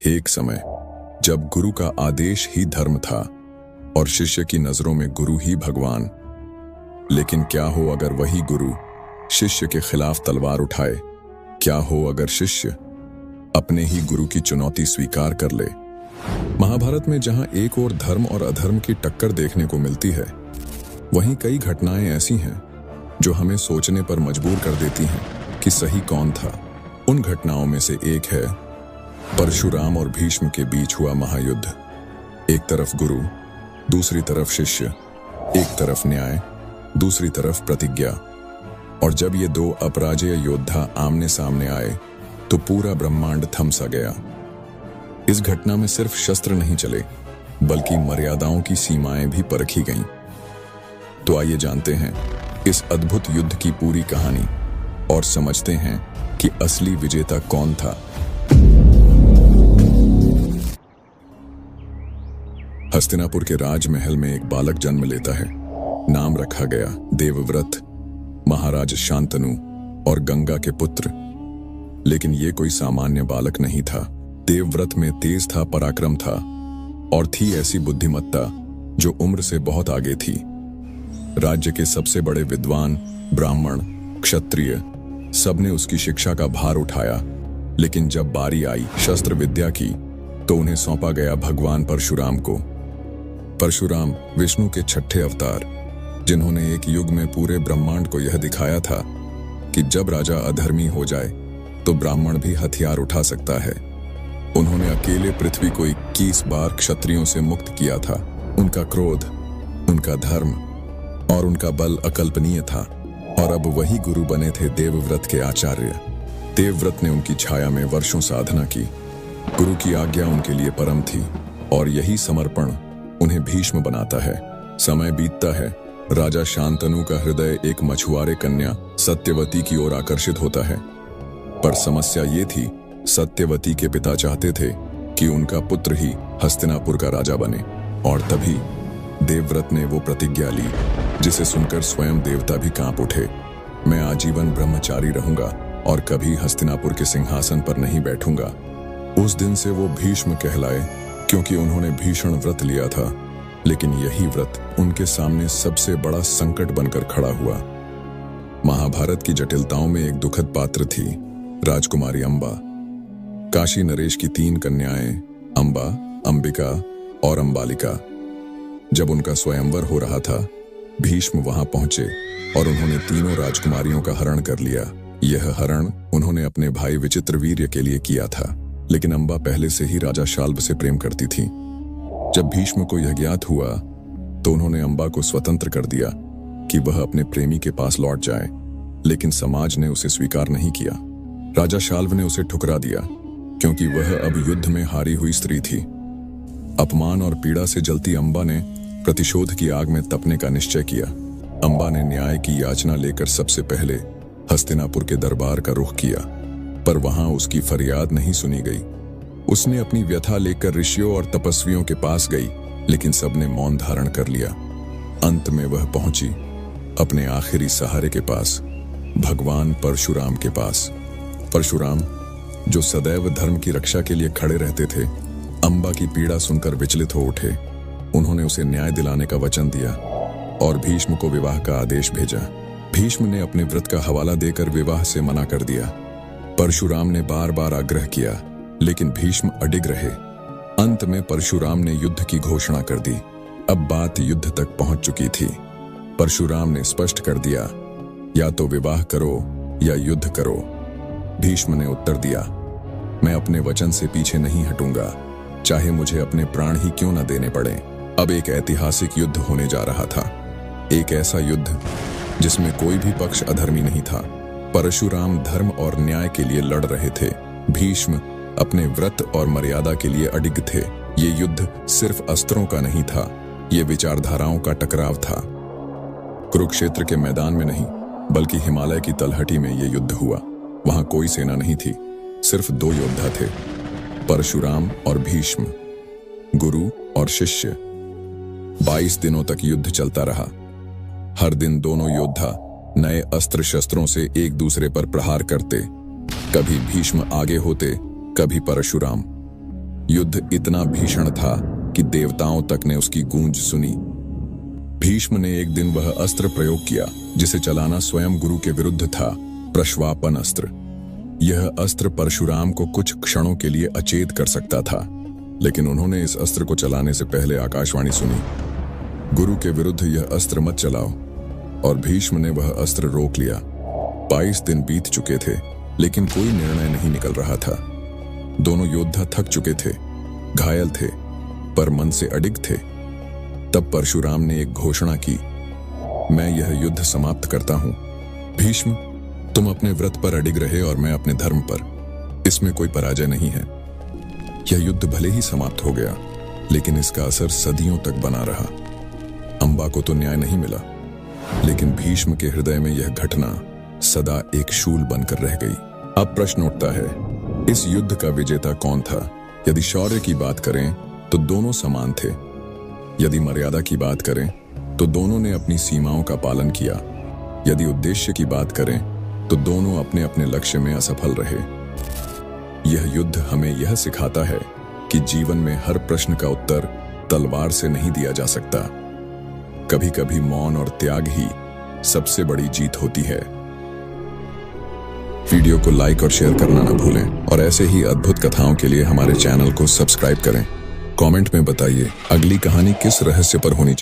एक समय जब गुरु का आदेश ही धर्म था और शिष्य की नजरों में गुरु ही भगवान। लेकिन क्या हो अगर वही गुरु शिष्य के खिलाफ तलवार उठाए? क्या हो अगर शिष्य अपने ही गुरु की चुनौती स्वीकार कर ले? महाभारत में जहां एक ओर धर्म और अधर्म की टक्कर देखने को मिलती है, वहीं कई घटनाएं ऐसी हैं जो हमें सोचने पर मजबूर कर देती हैं कि सही कौन था। उन घटनाओं में से एक है परशुराम और भीष्म के बीच हुआ महायुद्ध। एक तरफ गुरु, दूसरी तरफ शिष्य, एक तरफ न्याय, दूसरी तरफ प्रतिज्ञा। और जब ये दो अपराजेय योद्धा आमने सामने आए तो पूरा ब्रह्मांड थम सा गया। इस घटना में सिर्फ शस्त्र नहीं चले, बल्कि मर्यादाओं की सीमाएं भी परखी गईं। तो आइए जानते हैं इस अद्भुत युद्ध की पूरी कहानी और समझते हैं कि असली विजेता कौन था। हस्तिनापुर के राजमहल में एक बालक जन्म लेता है। नाम रखा गया देवव्रत, महाराज शांतनु और गंगा के पुत्र। लेकिन ये कोई सामान्य बालक नहीं था। देवव्रत में तेज था, पराक्रम था और थी ऐसी बुद्धिमत्ता जो उम्र से बहुत आगे थी। राज्य के सबसे बड़े विद्वान, ब्राह्मण, क्षत्रिय सबने उसकी शिक्षा का भार उठाया। लेकिन जब बारी आई शस्त्र विद्या की, तो उन्हें सौंपा गया भगवान परशुराम को। परशुराम विष्णु के छठे अवतार, जिन्होंने एक युग में पूरे ब्रह्मांड को यह दिखाया था कि जब राजा अधर्मी हो जाए तो ब्राह्मण भी हथियार उठा सकता है। उन्होंने अकेले पृथ्वी को 21 बार क्षत्रियों से मुक्त किया था। उनका क्रोध, उनका धर्म और उनका बल अकल्पनीय था। और अब वही गुरु बने थे देवव्रत के आचार्य। देवव्रत ने उनकी छाया में वर्षों साधना की। गुरु की आज्ञा उनके लिए परम थी और यही समर्पण उन्हें भीष्म बनाता है। समय बीतता है, राजा शांतनु का हृदय एक मछुआरे कन्या सत्यवती की ओर आकर्षित होता है। पर समस्या ये थी, सत्यवती के पिता चाहते थे कि उनका पुत्र ही हस्तिनापुर का राजा बने। और तभी देवव्रत ने वो प्रतिज्ञा ली जिसे सुनकर स्वयं देवता भी कांप उठे। मैं आजीवन ब्रह्मचारी रहूंगा और कभी हस्तिनापुर के सिंहासन पर नहीं बैठूंगा। उस दिन से वो भीष्म कहलाए, क्योंकि उन्होंने भीषण व्रत लिया था। लेकिन यही व्रत उनके सामने सबसे बड़ा संकट बनकर खड़ा हुआ। महाभारत की जटिलताओं में एक दुखद पात्र थी राजकुमारी अंबा। काशी नरेश की 3 कन्याएं अंबा, अंबिका और अंबालिका। जब उनका स्वयंवर हो रहा था, भीष्म वहां पहुंचे और उन्होंने तीनों राजकुमारियों का हरण कर लिया। यह हरण उन्होंने अपने भाई विचित्रवीर्य के लिए किया था। लेकिन अंबा पहले से ही राजा शाल्व से प्रेम करती थी। जब भीष्म को यह ज्ञात हुआ तो उन्होंने अंबा को स्वतंत्र कर दिया कि वह अपने प्रेमी के पास लौट जाए। लेकिन समाज ने उसे स्वीकार नहीं किया। राजा शाल्व ने उसे ठुकरा दिया, क्योंकि वह अब युद्ध में हारी हुई स्त्री थी। अपमान और पीड़ा से जलती अंबा ने प्रतिशोध की आग में तपने का निश्चय किया। अंबा ने न्याय की याचना लेकर सबसे पहले हस्तिनापुर के दरबार का रुख किया, पर वहां उसकी फरियाद नहीं सुनी गई। उसने अपनी व्यथा लेकर ऋषियों और तपस्वियों के पास गई, लेकिन सबने मौन धारण कर लिया। अंत में वह पहुंची अपने आखिरी सहारे के पास, भगवान परशुराम के पास। परशुराम, जो सदैव धर्म की रक्षा के लिए खड़े रहते थे, अंबा की पीड़ा सुनकर विचलित हो उठे। उन्होंने उसे न्याय दिलाने का वचन दिया और भीष्म को विवाह का आदेश भेजा। भीष्म ने अपने व्रत का हवाला देकर विवाह से मना कर दिया। परशुराम ने बार बार आग्रह किया, लेकिन भीष्म अडिग रहे। अंत में परशुराम ने युद्ध की घोषणा कर दी। अब बात युद्ध तक पहुंच चुकी थी। परशुराम ने स्पष्ट कर दिया, या तो विवाह करो या युद्ध करो। भीष्म ने उत्तर दिया, मैं अपने वचन से पीछे नहीं हटूंगा, चाहे मुझे अपने प्राण ही क्यों न देने पड़े। अब एक ऐतिहासिक युद्ध होने जा रहा था। एक ऐसा युद्ध जिसमें कोई भी पक्ष अधर्मी नहीं था। परशुराम धर्म और न्याय के लिए लड़ रहे थे। भीष्म अपने व्रत और मर्यादा के लिए अडिग थे। ये युद्ध सिर्फ अस्त्रों का नहीं था, ये विचारधाराओं का टकराव था। कुरुक्षेत्र के मैदान में नहीं, बल्कि हिमालय की तलहटी में ये युद्ध हुआ। वहां कोई सेना नहीं थी, सिर्फ 2 योद्धा थे, परशुराम और भीष्म, गुरु और शिष्य। 22 दिनों तक युद्ध चलता रहा। हर दिन दोनों योद्धा नए अस्त्र शस्त्रों से एक दूसरे पर प्रहार करते। कभी भीष्म आगे होते, कभी परशुराम। युद्ध इतना भीषण था कि देवताओं तक ने उसकी गूंज सुनी। भीष्म ने एक दिन वह अस्त्र प्रयोग किया जिसे चलाना स्वयं गुरु के विरुद्ध था, प्रश्वापन अस्त्र। यह अस्त्र परशुराम को कुछ क्षणों के लिए अचेत कर सकता था, लेकिन उन्होंने इस अस्त्र को चलाने से पहले आकाशवाणी सुनी, गुरु के विरुद्ध यह अस्त्र मत चलाओ। और भीष्म ने वह अस्त्र रोक लिया। 22 दिन बीत चुके थे, लेकिन कोई निर्णय नहीं निकल रहा था। दोनों योद्धा थक चुके थे, घायल थे, पर मन से अडिग थे। तब परशुराम ने एक घोषणा की, मैं यह युद्ध समाप्त करता हूं। भीष्म, तुम अपने व्रत पर अडिग रहे और मैं अपने धर्म पर। इसमें कोई पराजय नहीं है। यह युद्ध भले ही समाप्त हो गया, लेकिन इसका असर सदियों तक बना रहा। अंबा को तो न्याय नहीं मिला, लेकिन भीष्म के हृदय में यह घटना सदा एक शूल बनकर रह गई। अब प्रश्न उठता है, इस युद्ध का विजेता कौन था? यदि शौर्य की बात करें तो दोनों समान थे। यदि मर्यादा की बात करें तो दोनों ने अपनी सीमाओं का पालन किया। यदि उद्देश्य की बात करें तो दोनों अपने अपने लक्ष्य में असफल रहे। यह युद्ध हमें यह सिखाता है कि जीवन में हर प्रश्न का उत्तर तलवार से नहीं दिया जा सकता। कभी कभी मौन और त्याग ही सबसे बड़ी जीत होती है। वीडियो को लाइक और शेयर करना न भूलें और ऐसे ही अद्भुत कथाओं के लिए हमारे चैनल को सब्सक्राइब करें। कमेंट में बताइए अगली कहानी किस रहस्य पर होनी चाहिए।